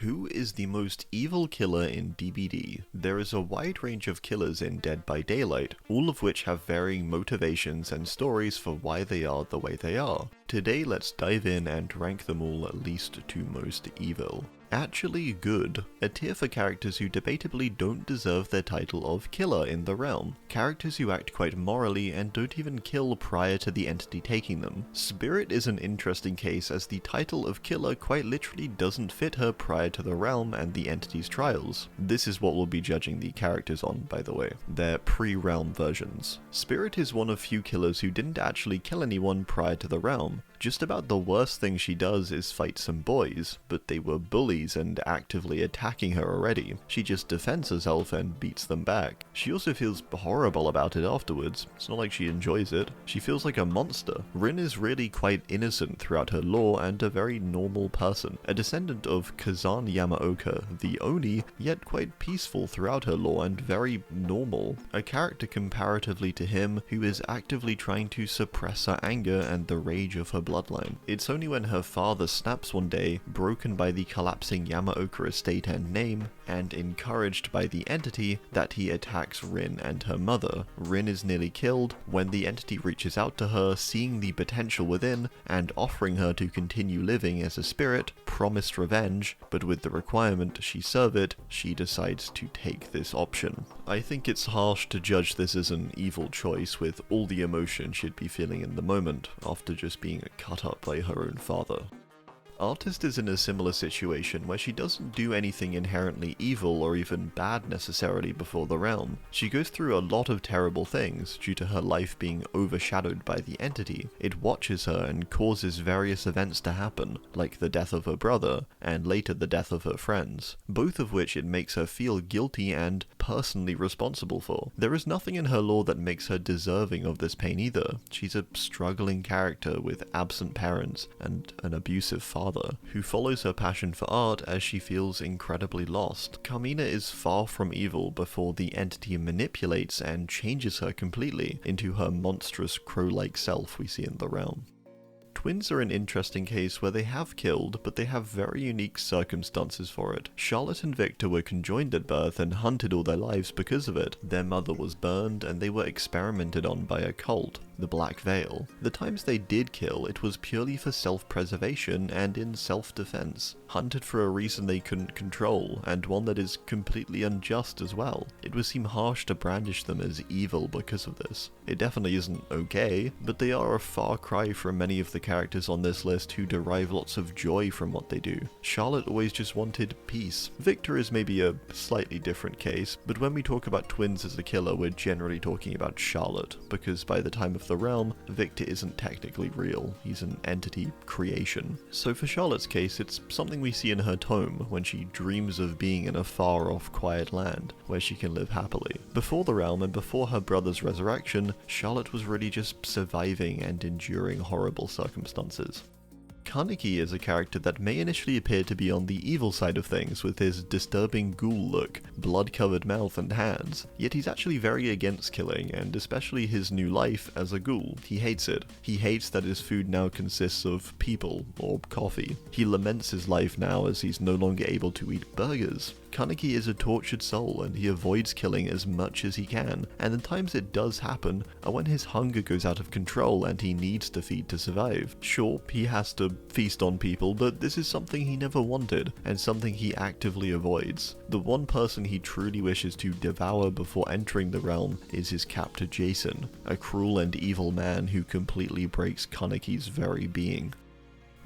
Who is the most evil killer in DBD? There is a wide range of killers in Dead by Daylight, all of which have varying motivations and stories for why they are the way they are. Today let's dive in and rank them all least to most evil. Actually good, a tier for characters who debatably don't deserve their title of killer in the realm. Characters who act quite morally and don't even kill prior to the entity taking them. Spirit is an interesting case as the title of killer quite literally doesn't fit her prior to the realm and the entity's trials. This is what we'll be judging the characters on, by the way. Their pre-realm versions. Spirit is one of few killers who didn't actually kill anyone prior to the realm. Just about the worst thing she does is fight some boys, but they were bullies and actively attacking her already. She just defends herself and beats them back. She also feels horrible about it afterwards. It's not like she enjoys it. She feels like a monster. Rin is really quite innocent throughout her lore and a very normal person. A descendant of Kazan Yamaoka, the Oni, yet quite peaceful throughout her lore and very normal. A character comparatively to him who is actively trying to suppress her anger and the rage of her bloodline. It's only when her father snaps one day, broken by the collapsing Yamaoka estate and name, and encouraged by the entity, that he attacks Rin and her mother. Rin is nearly killed when the entity reaches out to her, seeing the potential within, and offering her to continue living as a spirit, promised revenge, but with the requirement she serve it, she decides to take this option. I think it's harsh to judge this as an evil choice with all the emotion she'd be feeling in the moment, after just being cut up by her own father. Artist is in a similar situation where she doesn't do anything inherently evil or even bad necessarily before the realm. She goes through a lot of terrible things due to her life being overshadowed by the entity. It watches her and causes various events to happen, like the death of her brother, and later the death of her friends, both of which it makes her feel guilty and personally responsible for. There is nothing in her lore that makes her deserving of this pain either. She's a struggling character with absent parents and an abusive father who follows her passion for art as she feels incredibly lost. Carmina is far from evil before the entity manipulates and changes her completely into her monstrous crow-like self we see in the realm. Twins are an interesting case where they have killed, but they have very unique circumstances for it. Charlotte and Victor were conjoined at birth and hunted all their lives because of it. Their mother was burned, and they were experimented on by a cult, the Black Veil. The times they did kill, it was purely for self-preservation and in self-defense. Hunted for a reason they couldn't control, and one that is completely unjust as well. It would seem harsh to brandish them as evil because of this. It definitely isn't okay, but they are a far cry from many of the characters on this list who derive lots of joy from what they do. Charlotte always just wanted peace. Victor is maybe a slightly different case, but when we talk about twins as a killer, we're generally talking about Charlotte, because by the time of the realm, Victor isn't technically real. He's an entity creation. So for Charlotte's case, it's something we see in her tome when she dreams of being in a far-off quiet land where she can live happily. Before the realm and before her brother's resurrection, Charlotte was really just surviving and enduring horrible circumstances. Kaneki is a character that may initially appear to be on the evil side of things with his disturbing ghoul look, blood-covered mouth and hands, yet he's actually very against killing, and especially his new life as a ghoul. He hates it. He hates that his food now consists of people, or coffee. He laments his life now as he's no longer able to eat burgers. Kaneki is a tortured soul, and he avoids killing as much as he can, and the times it does happen are when his hunger goes out of control and he needs to feed to survive. Sure, he has to feast on people, but this is something he never wanted, and something he actively avoids. The one person he truly wishes to devour before entering the realm is his captor Jason, a cruel and evil man who completely breaks Kaneki's very being.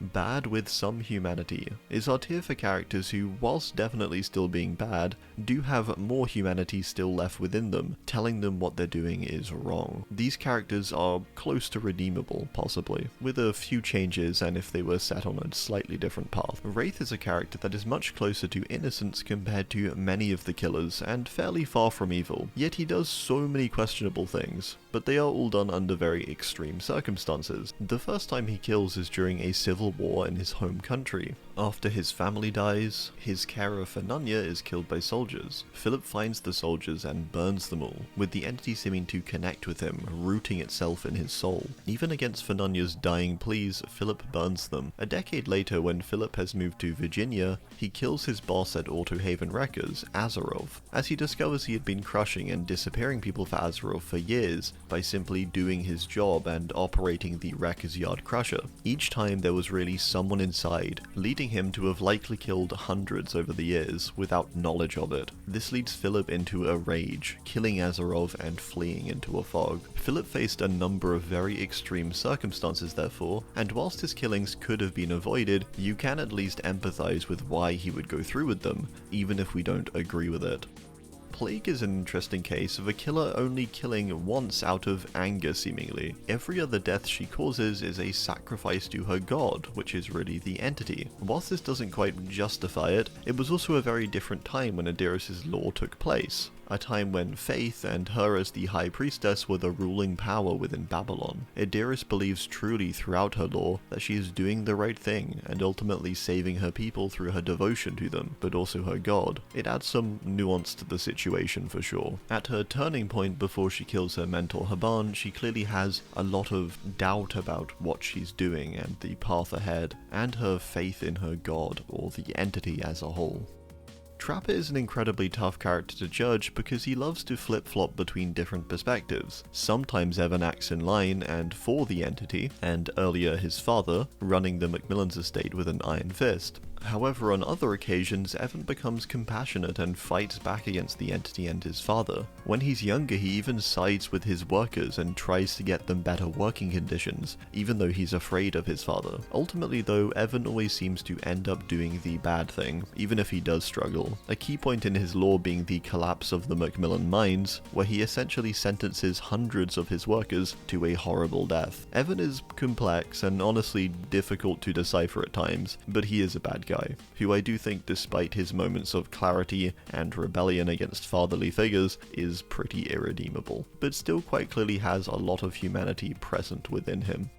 Bad with some humanity is our tier for characters who, whilst definitely still being bad, do have more humanity still left within them, telling them what they're doing is wrong. These characters are close to redeemable, possibly, with a few changes and if they were set on a slightly different path. Wraith is a character that is much closer to innocence compared to many of the killers, and fairly far from evil, yet he does so many questionable things, but they are all done under very extreme circumstances. The first time he kills is during a civil war in his home country. After his family dies, his carer Fernanya is killed by soldiers. Philip finds the soldiers and burns them all, with the entity seeming to connect with him, rooting itself in his soul. Even against Fernanya's dying pleas, Philip burns them. A decade later, when Philip has moved to Virginia, he kills his boss at Autohaven Wreckers, Azarov, as he discovers he had been crushing and disappearing people for Azarov for years by simply doing his job and operating the Wreckers Yard Crusher. Each time there was really someone inside, leading him to have likely killed hundreds over the years without knowledge of it. This leads Philip into a rage, killing Azarov and fleeing into a fog. Philip faced a number of very extreme circumstances therefore, and whilst his killings could have been avoided, you can at least empathize with why he would go through with them, even if we don't agree with it. Plague is an interesting case of a killer only killing once out of anger seemingly. Every other death she causes is a sacrifice to her god, which is really the entity. Whilst this doesn't quite justify it, it was also a very different time when Adiris' law took place. A time when Faith and her as the High Priestess were the ruling power within Babylon. Adiris believes truly throughout her lore that she is doing the right thing and ultimately saving her people through her devotion to them, but also her god. It adds some nuance to the situation for sure. At her turning point before she kills her mentor Haban, she clearly has a lot of doubt about what she's doing and the path ahead, and her faith in her god, or the entity as a whole. Trapper is an incredibly tough character to judge because he loves to flip-flop between different perspectives. Sometimes Evan acts in line and for the entity, and earlier his father, running the Macmillans estate with an iron fist. However, on other occasions, Evan becomes compassionate and fights back against the entity and his father. When he's younger, he even sides with his workers and tries to get them better working conditions, even though he's afraid of his father. Ultimately though, Evan always seems to end up doing the bad thing, even if he does struggle. A key point in his lore being the collapse of the Macmillan mines, where he essentially sentences hundreds of his workers to a horrible death. Evan is complex and honestly difficult to decipher at times, but he is a bad guy, who I do think, despite his moments of clarity and rebellion against fatherly figures, is pretty irredeemable, but still quite clearly has a lot of humanity present within him.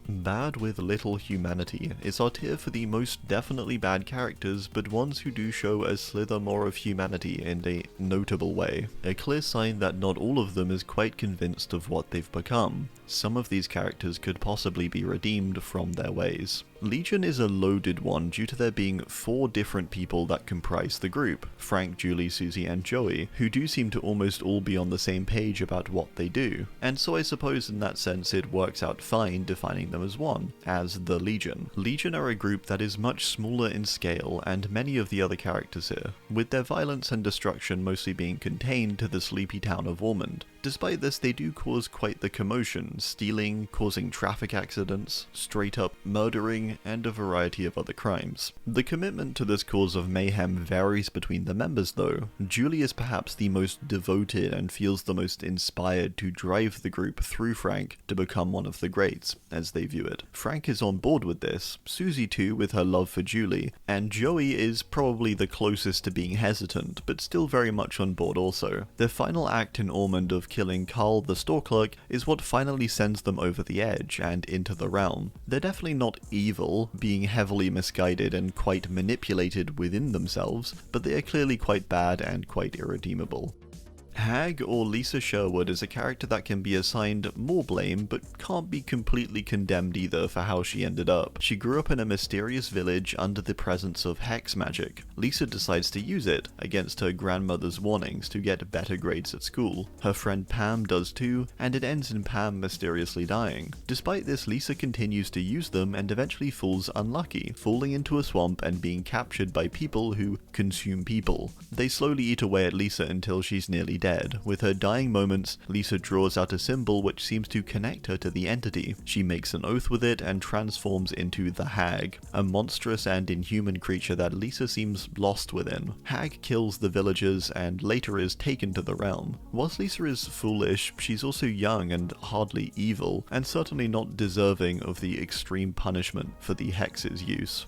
Bad with little humanity is our tier for the most definitely bad characters, but ones who do show a slither more of humanity in a notable way. A clear sign that not all of them is quite convinced of what they've become. Some of these characters could possibly be redeemed from their ways. Legion is a loaded one due to there being 4 different people that comprise the group, Frank, Julie, Susie and Joey, who do seem to almost all be on the same page about what they do, and so I suppose in that sense it works out fine defining them as one, as the Legion. Legion are a group that is much smaller in scale and many of the other characters here, with their violence and destruction mostly being contained to the sleepy town of Ormond. Despite this, they do cause quite the commotion, stealing, causing traffic accidents, straight up murdering, and a variety of other crimes. The commitment to this cause of mayhem varies between the members though. Julie is perhaps the most devoted and feels the most inspired to drive the group through Frank to become one of the greats, as they view it. Frank is on board with this, Susie too with her love for Julie, and Joey is probably the closest to being hesitant, but still very much on board also. Their final act in Ormond of killing Carl the store clerk is what finally sends them over the edge and into the realm. They're definitely not evil, being heavily misguided and quite manipulated within themselves, but they are clearly quite bad and quite irredeemable. Hag, or Lisa Sherwood, is a character that can be assigned more blame, but can't be completely condemned either for how she ended up. She grew up in a mysterious village under the presence of hex magic. Lisa decides to use it, against her grandmother's warnings, to get better grades at school. Her friend Pam does too, and it ends in Pam mysteriously dying. Despite this, Lisa continues to use them and eventually falls unlucky, falling into a swamp and being captured by people who consume people. They slowly eat away at Lisa until she's nearly dead. With her dying moments, Lisa draws out a symbol which seems to connect her to the entity. She makes an oath with it and transforms into the Hag, a monstrous and inhuman creature that Lisa seems lost within. Hag kills the villagers and later is taken to the realm. Whilst Lisa is foolish, she's also young and hardly evil, and certainly not deserving of the extreme punishment for the hex's use.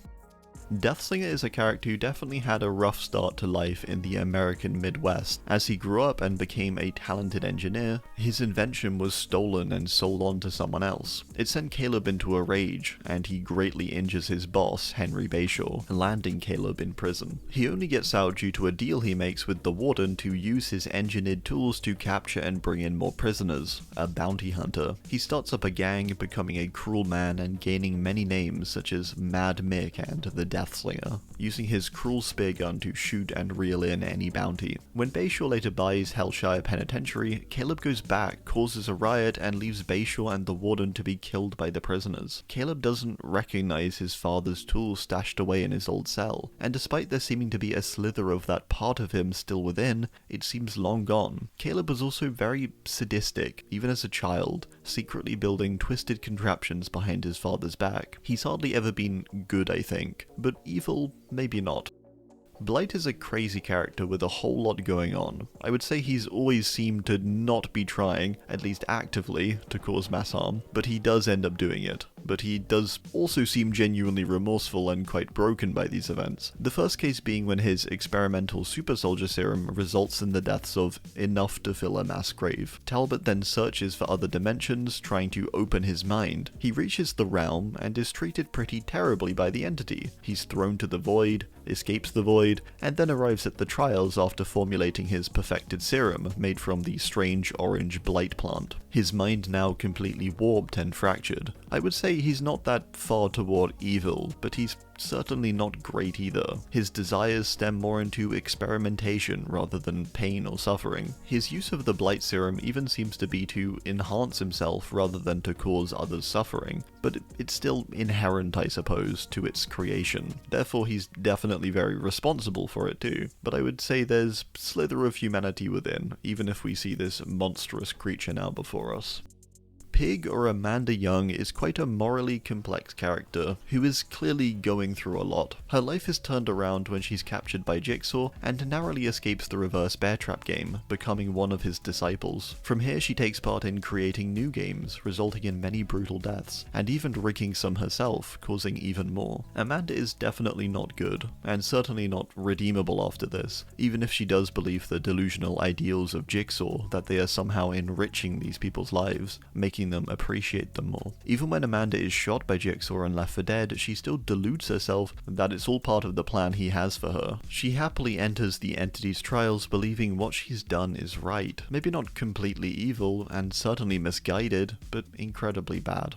Deathslinger is a character who definitely had a rough start to life in the American Midwest. As he grew up and became a talented engineer, his invention was stolen and sold on to someone else. It sent Caleb into a rage, and he greatly injures his boss, Henry Bayshore, landing Caleb in prison. He only gets out due to a deal he makes with the warden to use his engineered tools to capture and bring in more prisoners, a bounty hunter. He starts up a gang, becoming a cruel man and gaining many names such as Mad Mick and the Deathslinger, using his cruel spear gun to shoot and reel in any bounty. When Bayshore later buys Hellshire Penitentiary, Caleb goes back, causes a riot, and leaves Bayshore and the warden to be killed by the prisoners. Caleb doesn't recognize his father's tools stashed away in his old cell, and despite there seeming to be a slither of that part of him still within, it seems long gone. Caleb was also very sadistic, even as a child, secretly building twisted contraptions behind his father's back. He's hardly ever been good, I think, but evil, maybe not. Blight is a crazy character with a whole lot going on. I would say he's always seemed to not be trying, at least actively, to cause mass harm, but he does end up doing it. But he does also seem genuinely remorseful and quite broken by these events. The first case being when his experimental super soldier serum results in the deaths of enough to fill a mass grave. Talbot then searches for other dimensions, trying to open his mind. He reaches the realm and is treated pretty terribly by the entity. He's thrown to the void, escapes the void, and then arrives at the trials after formulating his perfected serum made from the strange orange blight plant. His mind now completely warped and fractured. I would say he's not that far toward evil, but he's certainly not great either. His desires stem more into experimentation rather than pain or suffering. His use of the blight serum even seems to be to enhance himself rather than to cause others suffering, but it's still inherent, I suppose, to its creation. Therefore he's definitely very responsible for it too, but I would say there's slither of humanity within, even if we see this monstrous creature now before us. Pig, or Amanda Young, is quite a morally complex character who is clearly going through a lot. Her life is turned around when she's captured by Jigsaw and narrowly escapes the reverse bear trap game, becoming one of his disciples. From here she takes part in creating new games, resulting in many brutal deaths, and even rigging some herself, causing even more. Amanda is definitely not good, and certainly not redeemable after this, even if she does believe the delusional ideals of Jigsaw that they are somehow enriching these people's lives, making them appreciate them more. Even when Amanda is shot by Jigsaw and left for dead, she still deludes herself that it's all part of the plan he has for her. She happily enters the entity's trials believing what she's done is right. Maybe not completely evil, and certainly misguided, but incredibly bad.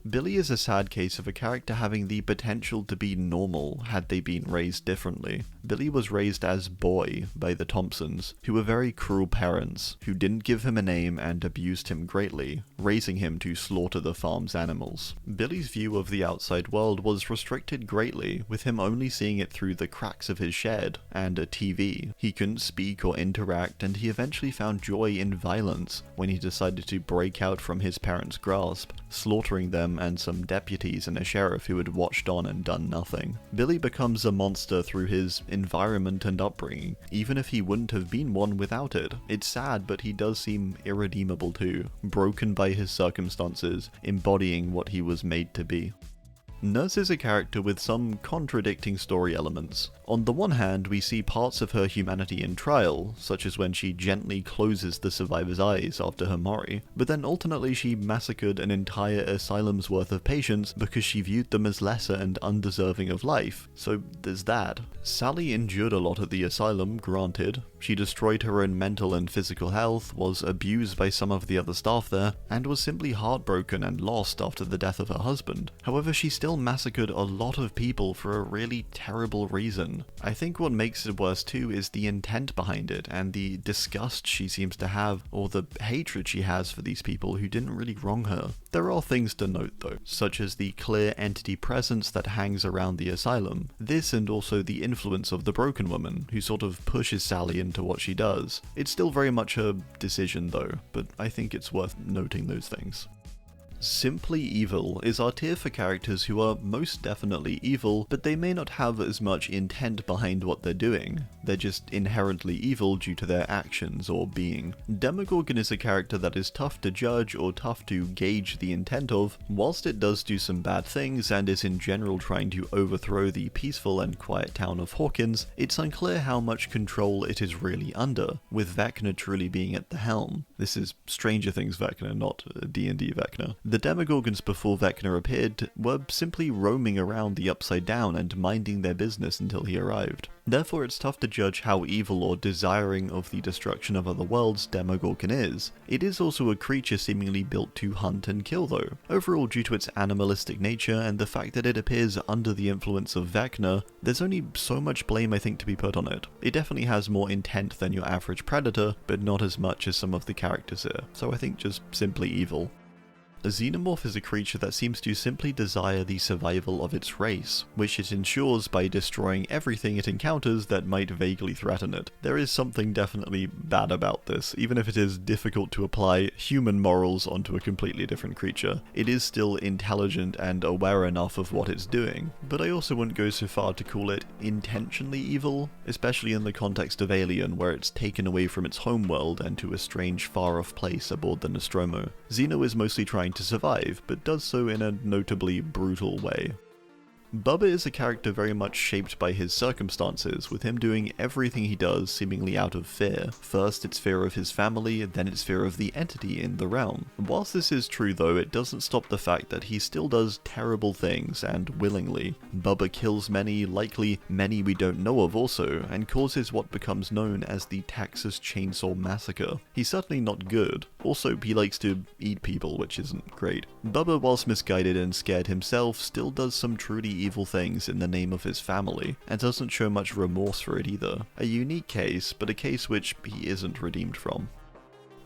Billy is a sad case of a character having the potential to be normal had they been raised differently. Billy was raised as Boy by the Thompsons, who were very cruel parents, who didn't give him a name and abused him greatly, raising him to slaughter the farm's animals. Billy's view of the outside world was restricted greatly, with him only seeing it through the cracks of his shed and a TV. He couldn't speak or interact, and he eventually found joy in violence when he decided to break out from his parents' grasp, slaughtering them and some deputies and a sheriff who had watched on and done nothing. Billy becomes a monster through his environment and upbringing, even if he wouldn't have been one without it. It's sad, but he does seem irredeemable too, broken by his circumstances, embodying what he was made to be. Nurse is a character with some contradicting story elements. On the one hand, we see parts of her humanity in trial, such as when she gently closes the survivor's eyes after her mori, but then alternately she massacred an entire asylum's worth of patients because she viewed them as lesser and undeserving of life, so there's that. Sally endured a lot at the asylum, granted. She destroyed her own mental and physical health, was abused by some of the other staff there, and was simply heartbroken and lost after the death of her husband. However, she still massacred a lot of people for a really terrible reason. I think what makes it worse too is the intent behind it, and the disgust she seems to have, or the hatred she has for these people who didn't really wrong her. There are things to note though, such as the clear entity presence that hangs around the asylum. This, and also the influence of the broken woman, who sort of pushes Sally into what she does. It's still very much her decision though, but I think it's worth noting those things. Simply Evil is our tier for characters who are most definitely evil, but they may not have as much intent behind what they're doing. They're just inherently evil due to their actions or being. Demogorgon is a character that is tough to judge or tough to gauge the intent of. Whilst it does do some bad things and is in general trying to overthrow the peaceful and quiet town of Hawkins, it's unclear how much control it is really under, with Vecna truly being at the helm. This is Stranger Things Vecna, not D&D Vecna. The Demogorgons before Vecna appeared were simply roaming around the Upside Down and minding their business until he arrived. Therefore it's tough to judge how evil or desiring of the destruction of other worlds Demogorgon is. It is also a creature seemingly built to hunt and kill though. Overall, due to its animalistic nature and the fact that it appears under the influence of Vecna, there's only so much blame I think to be put on it. It definitely has more intent than your average predator, but not as much as some of the characters here, so I think just simply evil. A Xenomorph is a creature that seems to simply desire the survival of its race, which it ensures by destroying everything it encounters that might vaguely threaten it. There is something definitely bad about this, even if it is difficult to apply human morals onto a completely different creature. It is still intelligent and aware enough of what it's doing, but I also wouldn't go so far to call it intentionally evil, especially in the context of Alien, where it's taken away from its homeworld and to a strange far-off place aboard the Nostromo. Xeno is mostly trying to survive, but does so in a notably brutal way. Bubba is a character very much shaped by his circumstances, with him doing everything he does seemingly out of fear. First it's fear of his family, then it's fear of the entity in the realm. Whilst this is true though, it doesn't stop the fact that he still does terrible things, and willingly. Bubba kills many, likely many we don't know of also, and causes what becomes known as the Texas Chainsaw Massacre. He's certainly not good. Also, he likes to eat people, which isn't great. Bubba, whilst misguided and scared himself, still does some truly evil things in the name of his family, and doesn't show much remorse for it either. A unique case, but a case which he isn't redeemed from.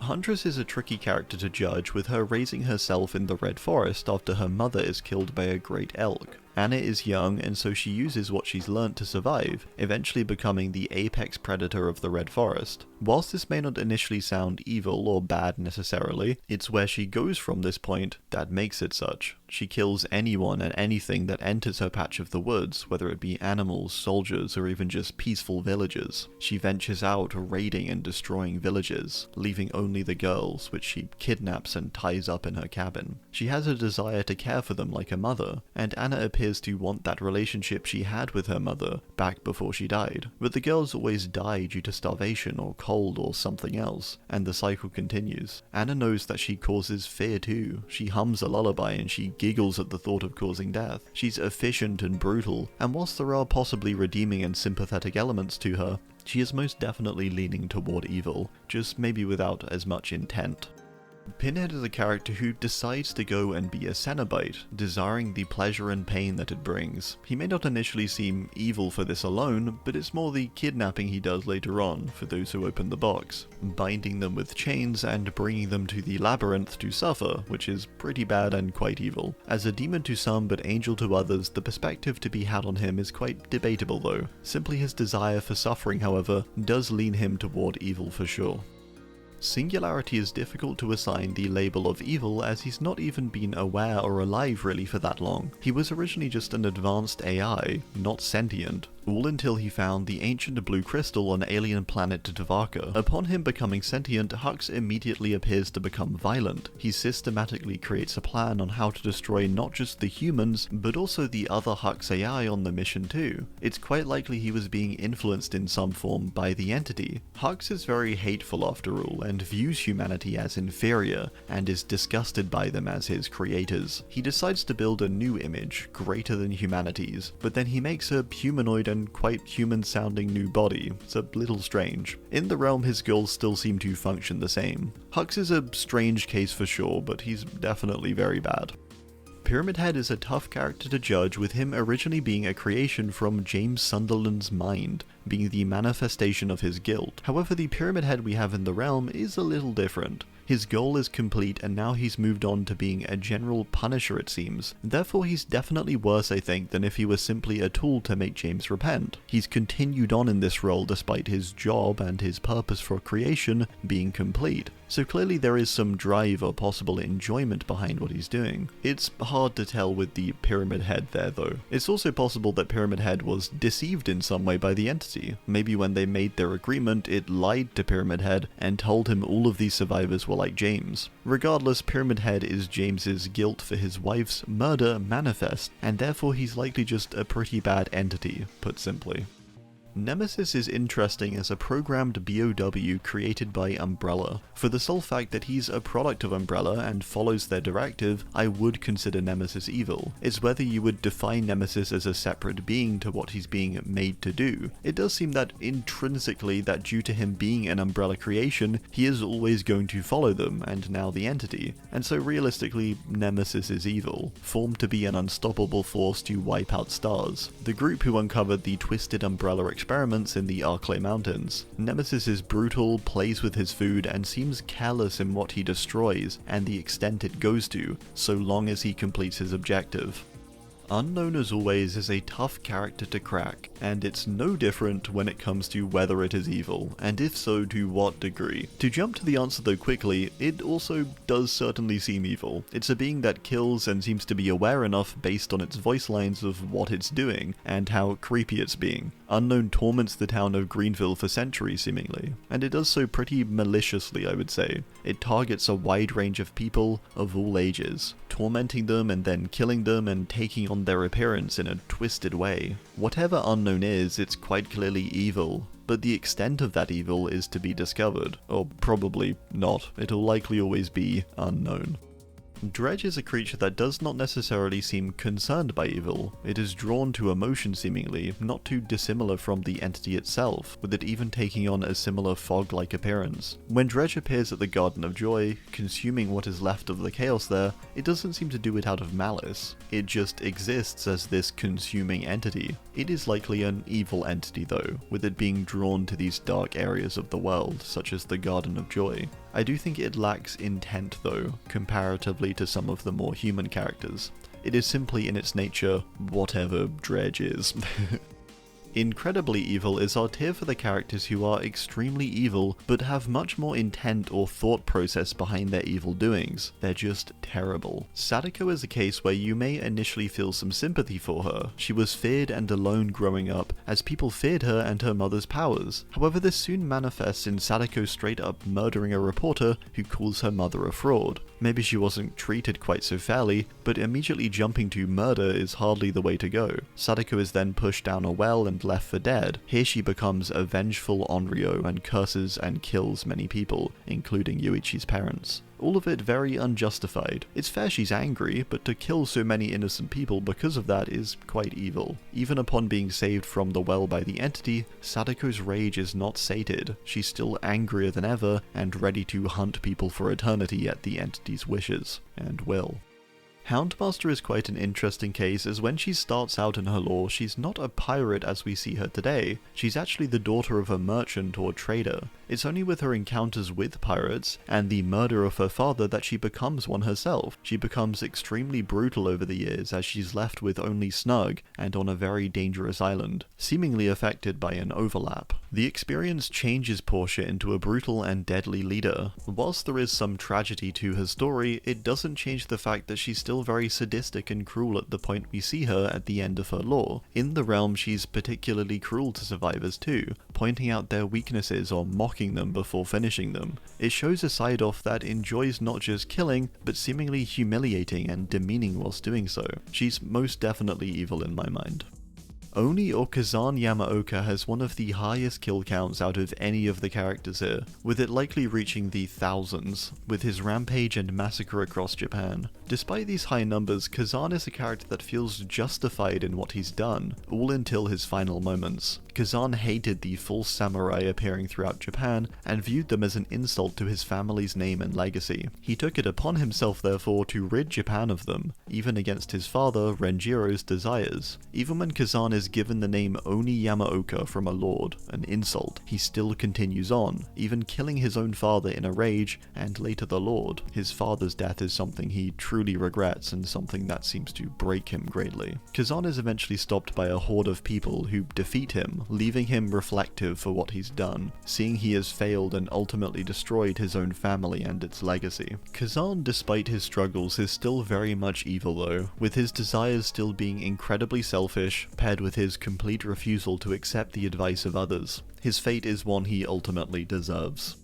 Huntress is a tricky character to judge, with her raising herself in the Red Forest after her mother is killed by a great elk. Anna is young, and so she uses what she's learnt to survive, eventually becoming the apex predator of the Red Forest. Whilst this may not initially sound evil or bad necessarily, it's where she goes from this point that makes it such. She kills anyone and anything that enters her patch of the woods, whether it be animals, soldiers, or even just peaceful villagers. She ventures out raiding and destroying villages, leaving only the girls, which she kidnaps and ties up in her cabin. She has a desire to care for them like a mother, and Anna appears to want that relationship she had with her mother back before she died. But the girls always die due to starvation or cold or something else, and the cycle continues. Anna knows that she causes fear too. She hums a lullaby and she giggles at the thought of causing death. She's efficient and brutal, and whilst there are possibly redeeming and sympathetic elements to her, she is most definitely leaning toward evil, just maybe without as much intent. Pinhead is a character who decides to go and be a Cenobite, desiring the pleasure and pain that it brings. He may not initially seem evil for this alone, but it's more the kidnapping he does later on, for those who open the box, binding them with chains and bringing them to the labyrinth to suffer, which is pretty bad and quite evil. As a demon to some but angel to others, the perspective to be had on him is quite debatable though. Simply his desire for suffering, however, does lean him toward evil for sure. Singularity is difficult to assign the label of evil, as he's not even been aware or alive really for that long. He was originally just an advanced AI, not sentient, all until he found the ancient blue crystal on alien planet Tavaka. Upon him becoming sentient, Hux immediately appears to become violent. He systematically creates a plan on how to destroy not just the humans, but also the other Hux AI on the mission too. It's quite likely he was being influenced in some form by the entity. Hux is very hateful after all, and views humanity as inferior, and is disgusted by them as his creators. He decides to build a new image, greater than humanity's, but then he makes a humanoid and quite human-sounding new body. It's a little strange. In the realm, his goals still seem to function the same. Hux is a strange case for sure, but he's definitely very bad. Pyramid Head is a tough character to judge, with him originally being a creation from James Sunderland's mind, being the manifestation of his guilt. However, the Pyramid Head we have in the realm is a little different. His goal is complete and now he's moved on to being a general punisher, it seems. Therefore he's definitely worse, I think, than if he was simply a tool to make James repent. He's continued on in this role despite his job and his purpose for creation being complete. So clearly there is some drive or possible enjoyment behind what he's doing. It's hard to tell with the Pyramid Head there though. It's also possible that Pyramid Head was deceived in some way by the entity. Maybe when they made their agreement, it lied to Pyramid Head and told him all of these survivors were like James. Regardless, Pyramid Head is James's guilt for his wife's murder manifest, and therefore he's likely just a pretty bad entity, put simply. Nemesis is interesting as a programmed BOW created by Umbrella. For the sole fact that he's a product of Umbrella and follows their directive, I would consider Nemesis evil. It's whether you would define Nemesis as a separate being to what he's being made to do. It does seem that intrinsically that due to him being an Umbrella creation, he is always going to follow them, and now the entity. And so realistically, Nemesis is evil, formed to be an unstoppable force to wipe out stars. The group who uncovered the twisted Umbrella experiments in the Arklay Mountains. Nemesis is brutal, plays with his food, and seems careless in what he destroys and the extent it goes to, so long as he completes his objective. Unknown as always is a tough character to crack, and it's no different when it comes to whether it is evil, and if so, to what degree. To jump to the answer though quickly, it also does certainly seem evil. It's a being that kills and seems to be aware enough based on its voice lines of what it's doing, and how creepy it's being. Unknown torments the town of Greenville for centuries seemingly, and it does so pretty maliciously, I would say. It targets a wide range of people of all ages, tormenting them and then killing them and taking on their appearance in a twisted way. Whatever Unknown is, it's quite clearly evil, but the extent of that evil is to be discovered, or probably not. It'll likely always be unknown. Dredge is a creature that does not necessarily seem concerned by evil. It is drawn to emotion seemingly, not too dissimilar from the entity itself, with it even taking on a similar fog-like appearance. When Dredge appears at the Garden of Joy, consuming what is left of the chaos there, it doesn't seem to do it out of malice. It just exists as this consuming entity. It is likely an evil entity though, with it being drawn to these dark areas of the world, such as the Garden of Joy. I do think it lacks intent though, comparatively to some of the more human characters. It is simply in its nature whatever Dredge is. Incredibly evil is our tier for the characters who are extremely evil, but have much more intent or thought process behind their evil doings. They're just terrible. Sadako is a case where you may initially feel some sympathy for her. She was feared and alone growing up, as people feared her and her mother's powers. However, this soon manifests in Sadako straight up murdering a reporter who calls her mother a fraud. Maybe she wasn't treated quite so fairly, but immediately jumping to murder is hardly the way to go. Sadako is then pushed down a well and left for dead. Here she becomes a vengeful Onryō and curses and kills many people, including Yuichi's parents. All of it very unjustified. It's fair she's angry, but to kill so many innocent people because of that is quite evil. Even upon being saved from the well by the entity, Sadako's rage is not sated. She's still angrier than ever, and ready to hunt people for eternity at the entity's wishes, and will. Houndmaster is quite an interesting case, as when she starts out in her lore, she's not a pirate as we see her today. She's actually the daughter of a merchant or trader. It's only with her encounters with pirates and the murder of her father that she becomes one herself. She becomes extremely brutal over the years as she's left with only Snug and on a very dangerous island, seemingly affected by an overlap. The experience changes Portia into a brutal and deadly leader. Whilst there is some tragedy to her story, it doesn't change the fact that she's still very sadistic and cruel at the point we see her at the end of her lore. In the realm, she's particularly cruel to survivors too, pointing out their weaknesses or mocking them before finishing them. It shows a side off that enjoys not just killing, but seemingly humiliating and demeaning whilst doing so. She's most definitely evil in my mind. Oni or Kazan Yamaoka has one of the highest kill counts out of any of the characters here, with it likely reaching the thousands, with his rampage and massacre across Japan. Despite these high numbers, Kazan is a character that feels justified in what he's done, all until his final moments. Kazan hated the false samurai appearing throughout Japan and viewed them as an insult to his family's name and legacy. He took it upon himself therefore to rid Japan of them, even against his father Renjiro's desires. Even when Kazan is given the name Oni Yamaoka from a lord, an insult, he still continues on, even killing his own father in a rage, and later the lord. His father's death is something he truly regrets and something that seems to break him greatly. Kazan is eventually stopped by a horde of people who defeat him, leaving him reflective for what he's done, seeing he has failed and ultimately destroyed his own family and its legacy. Kazan, despite his struggles, is still very much evil though, with his desires still being incredibly selfish, paired with his complete refusal to accept the advice of others. His fate is one he ultimately deserves.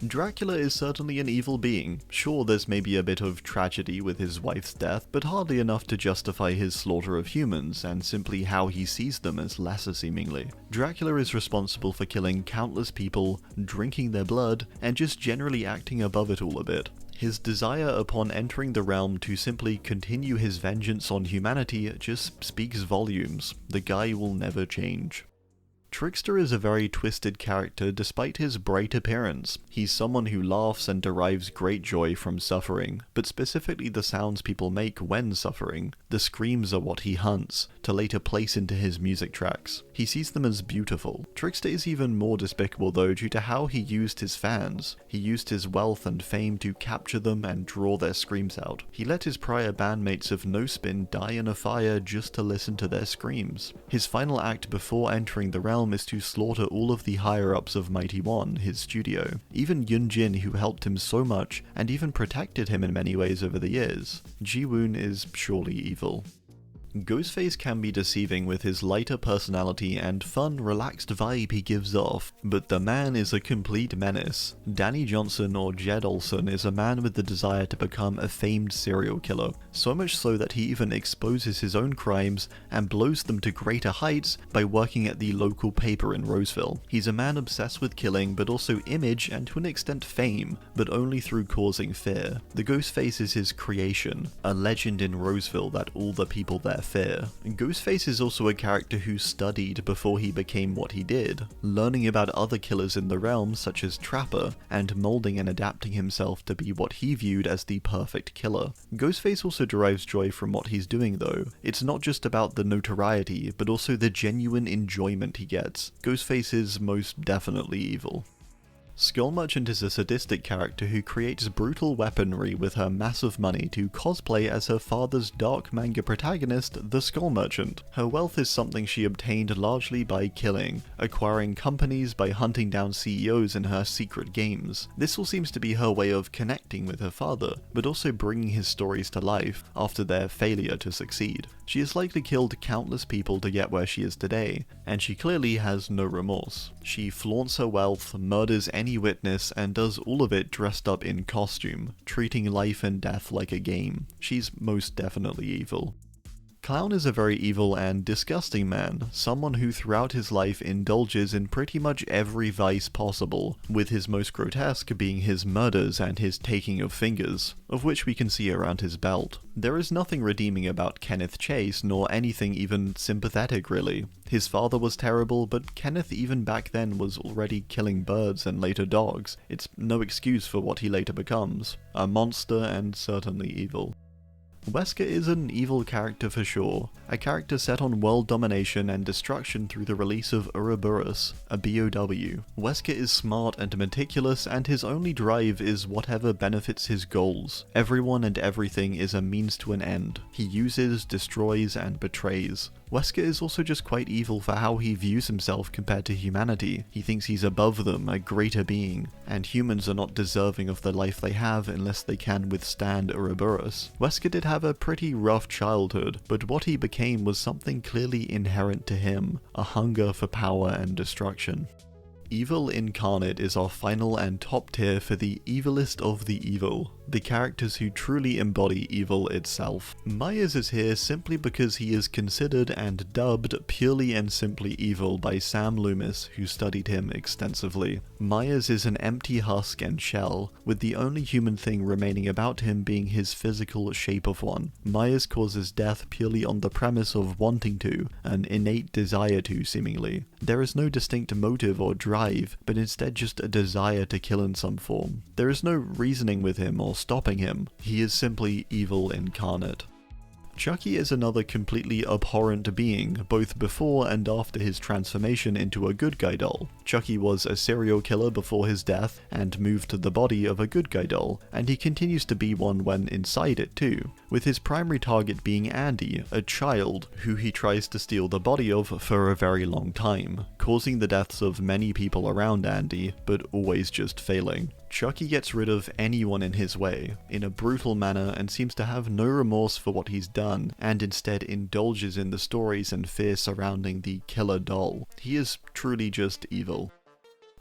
Dracula is certainly an evil being. Sure, there's maybe a bit of tragedy with his wife's death, but hardly enough to justify his slaughter of humans, and simply how he sees them as lesser seemingly. Dracula is responsible for killing countless people, drinking their blood, and just generally acting above it all a bit. His desire upon entering the realm to simply continue his vengeance on humanity just speaks volumes. The guy will never change. Trickster is a very twisted character despite his bright appearance. He's someone who laughs and derives great joy from suffering, but specifically the sounds people make when suffering. The screams are what he hunts, to later place into his music tracks. He sees them as beautiful. Trickster is even more despicable though due to how he used his fans. He used his wealth and fame to capture them and draw their screams out. He let his prior bandmates of No Spin die in a fire just to listen to their screams. His final act before entering the realm is to slaughter all of the higher-ups of Mighty One, his studio. Even Yunjin, who helped him so much, and even protected him in many ways over the years. Ji-woon is surely evil. Ghostface can be deceiving with his lighter personality and fun, relaxed vibe he gives off, but the man is a complete menace. Danny Johnson, or Jed Olson, is a man with the desire to become a famed serial killer, so much so that he even exposes his own crimes and blows them to greater heights by working at the local paper in Roseville. He's a man obsessed with killing, but also image and to an extent fame, but only through causing fear. The Ghostface is his creation, a legend in Roseville that all the people there fear. Ghostface is also a character who studied before he became what he did, learning about other killers in the realm such as Trapper, and molding and adapting himself to be what he viewed as the perfect killer. Ghostface also derives joy from what he's doing though. It's not just about the notoriety, but also the genuine enjoyment he gets. Ghostface is most definitely evil. Skull Merchant is a sadistic character who creates brutal weaponry with her massive money to cosplay as her father's dark manga protagonist, the Skull Merchant. Her wealth is something she obtained largely by killing, acquiring companies by hunting down CEOs in her secret games. This all seems to be her way of connecting with her father, but also bringing his stories to life after their failure to succeed. She has likely killed countless people to get where she is today, and she clearly has no remorse. She flaunts her wealth, murders any witness, and does all of it dressed up in costume, treating life and death like a game. She's most definitely evil. Clown is a very evil and disgusting man, someone who throughout his life indulges in pretty much every vice possible, with his most grotesque being his murders and his taking of fingers, of which we can see around his belt. There is nothing redeeming about Kenneth Chase, nor anything even sympathetic really. His father was terrible, but Kenneth even back then was already killing birds and later dogs. It's no excuse for what he later becomes. A monster and certainly evil. Wesker is an evil character for sure, a character set on world domination and destruction through the release of Ouroboros, a BOW. Wesker is smart and meticulous, and his only drive is whatever benefits his goals. Everyone and everything is a means to an end. He uses, destroys, and betrays. Wesker is also just quite evil for how he views himself compared to humanity. He thinks he's above them, a greater being, and humans are not deserving of the life they have unless they can withstand Ouroboros. Wesker did have a pretty rough childhood, but what he became was something clearly inherent to him, a hunger for power and destruction. Evil Incarnate is our final and top tier for the evilest of the evil, the characters who truly embody evil itself. Myers is here simply because he is considered and dubbed purely and simply evil by Sam Loomis, who studied him extensively. Myers is an empty husk and shell, with the only human thing remaining about him being his physical shape of one. Myers causes death purely on the premise of wanting to, an innate desire to seemingly. There is no distinct motive or drive, but instead just a desire to kill in some form. There is no reasoning with him or stopping him. He is simply evil incarnate. Chucky is another completely abhorrent being, both before and after his transformation into a good guy doll. Chucky was a serial killer before his death and moved to the body of a good guy doll, and he continues to be one when inside it too, with his primary target being Andy, a child who he tries to steal the body of for a very long time, causing the deaths of many people around Andy, but always just failing. Chucky gets rid of anyone in his way, in a brutal manner, and seems to have no remorse for what he's done, and instead indulges in the stories and fear surrounding the killer doll. He is truly just evil.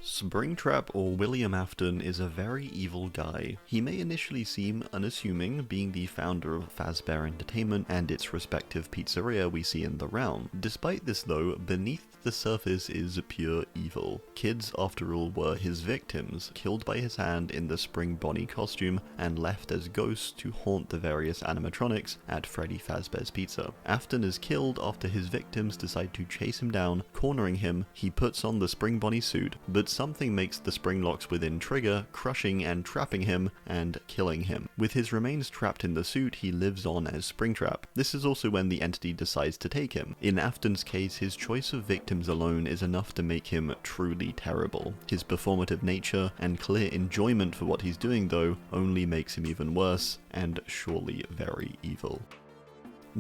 Springtrap, or William Afton, is a very evil guy. He may initially seem unassuming, being the founder of Fazbear Entertainment and its respective pizzeria we see in the realm. Despite this though, beneath the surface is pure evil. Kids, after all, were his victims, killed by his hand in the Spring Bonnie costume and left as ghosts to haunt the various animatronics at Freddy Fazbear's Pizza. Afton is killed after his victims decide to chase him down. Cornering him, he puts on the Spring Bonnie suit, but something makes the spring locks within trigger, crushing and trapping him and killing him. With his remains trapped in the suit, he lives on as Springtrap. This is also when the entity decides to take him. In Afton's case, his choice of victims alone is enough to make him truly terrible. His performative nature and clear enjoyment for what he's doing though only makes him even worse, and surely very evil.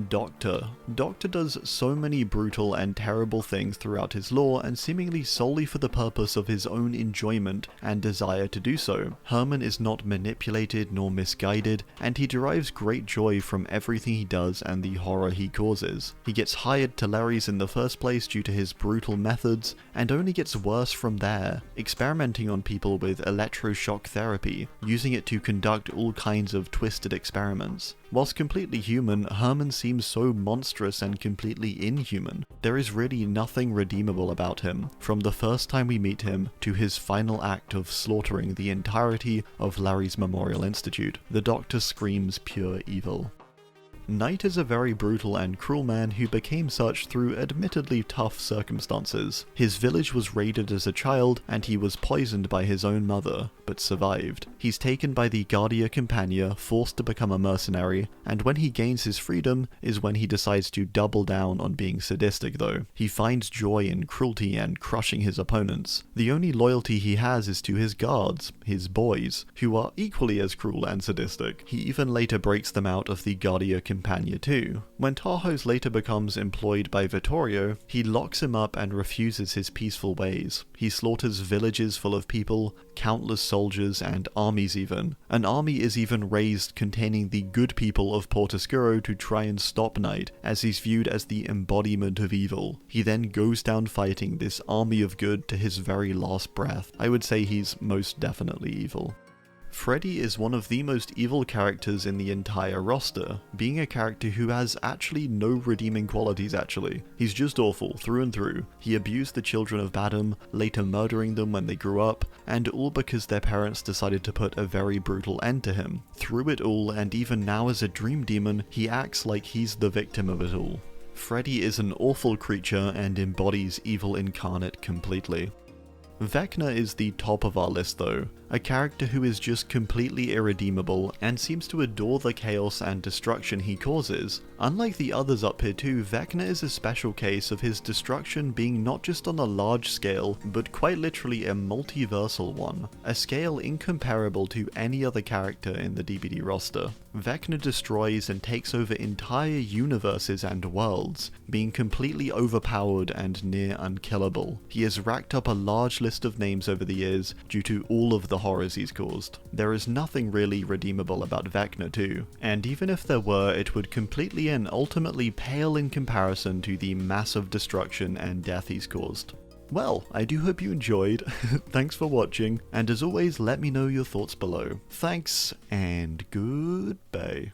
Doctor does so many brutal and terrible things throughout his lore, and seemingly solely for the purpose of his own enjoyment and desire to do so. Herman is not manipulated nor misguided, and he derives great joy from everything he does and the horror he causes. He gets hired to Larry's in the first place due to his brutal methods, and only gets worse from there, experimenting on people with electroshock therapy, using it to conduct all kinds of twisted experiments. Whilst completely human, Herman seems so monstrous and completely inhuman. There is really nothing redeemable about him, from the first time we meet him to his final act of slaughtering the entirety of Larry's Memorial Institute. The Doctor screams pure evil. Knight is a very brutal and cruel man who became such through admittedly tough circumstances. His village was raided as a child, and he was poisoned by his own mother, but survived. He's taken by the Guardia Campania, forced to become a mercenary, and when he gains his freedom is when he decides to double down on being sadistic though. He finds joy in cruelty and crushing his opponents. The only loyalty he has is to his guards, his boys, who are equally as cruel and sadistic. He even later breaks them out of the Guardia Campania too. When Tajos later becomes employed by Vittorio, he locks him up and refuses his peaceful ways. He slaughters villages full of people, countless soldiers, and armies even. An army is even raised containing the good people of Portoscuro to try and stop Knight, as he's viewed as the embodiment of evil. He then goes down fighting this army of good to his very last breath. I would say he's most definitely evil. Freddy is one of the most evil characters in the entire roster, being a character who has actually no redeeming qualities actually. He's just awful through and through. He abused the children of Badham, later murdering them when they grew up, and all because their parents decided to put a very brutal end to him. Through it all, and even now as a dream demon, he acts like he's the victim of it all. Freddy is an awful creature and embodies evil incarnate completely. Vecna is the top of our list though, a character who is just completely irredeemable and seems to adore the chaos and destruction he causes. Unlike the others up here too, Vecna is a special case of his destruction being not just on a large scale, but quite literally a multiversal one, a scale incomparable to any other character in the DBD roster. Vecna destroys and takes over entire universes and worlds, being completely overpowered and near unkillable. He has racked up a large list of names over the years due to all of the horrors he's caused. There is nothing really redeemable about Vecna too, and even if there were, it would completely and ultimately pale in comparison to the massive destruction and death he's caused. Well, I do hope you enjoyed. Thanks for watching, and as always, let me know your thoughts below. Thanks, and goodbye.